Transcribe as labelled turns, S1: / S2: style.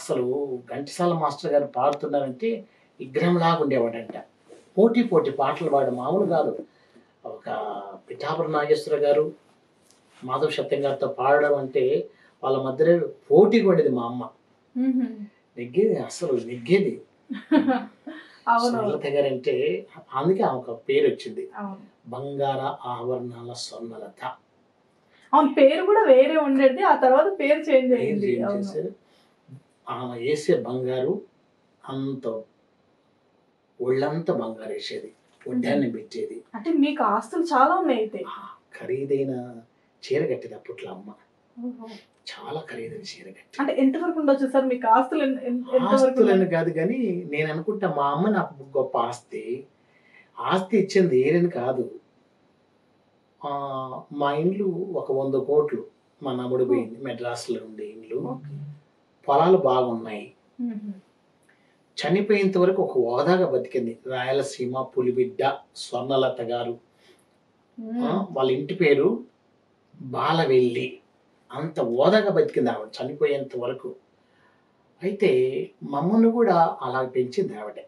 S1: అసలు ఘంటసాల మాస్టర్ గారు పాడుతున్నారంటే విగ్రహంలాగా ఉండేవాడంట. పోటీ పోటీ పాటలు పాడడం మామూలు కాదు. ఒక పిఠాపురం నాగేశ్వర గారు, మాధవ సత్యం గారితో పాడడం అంటే వాళ్ళ మధ్యలో పోటీగా ఉండేది మా అమ్మ. నెగ్గేది, అసలు నెగ్గేది. స్వర్ణలత గారు అంటే అందుకే ఆమెకు పేరు వచ్చింది, బంగార ఆభరణాల స్వర్ణలత.
S2: అవును, పేరు కూడా వేరే ఉండేది, ఆ తర్వాత పేరు చేంజ్ అయింది.
S1: ఆమె వేసే బంగారు అంత ఒళ్ళంతా బంగారు వేసేది, ఒడ్డాన్ని పెట్టేది.
S2: అంటే మీకు ఆస్తులు చాలా ఉన్నాయి అయితే.
S1: ఖరీదైన చీర కట్టేది అప్పట్లో అమ్మ, చాలా ఖరీదైన చీర కట్టేది.
S2: అంటే ఎంతవరకు ఉండొచ్చు సార్ మీకు ఆస్తులు?
S1: ఆస్తులని కాదు కానీ నేను అనుకుంటా మా అమ్మ నాకు గొప్ప ఆస్తి. ఆస్తి ఇచ్చింది ఏరని కాదు. మా ఇండ్లు ఒక 100 కోట్లు మా నమ్ముడు పోయింది. మెడ్రాస్లో ఉండే ఇండ్లు, పొలాలు బాగున్నాయి. చనిపోయేంత వరకు ఒక హోదాగా బతికింది. రాయలసీమ పులిబిడ్డ స్వర్ణలత గారు. వాళ్ళ ఇంటి పేరు బాలవెల్లి. అంత హోదాగా బతికింది ఆవిడ చనిపోయేంత వరకు. అయితే మమ్మల్ని కూడా అలా పెంచింది ఆవిడ.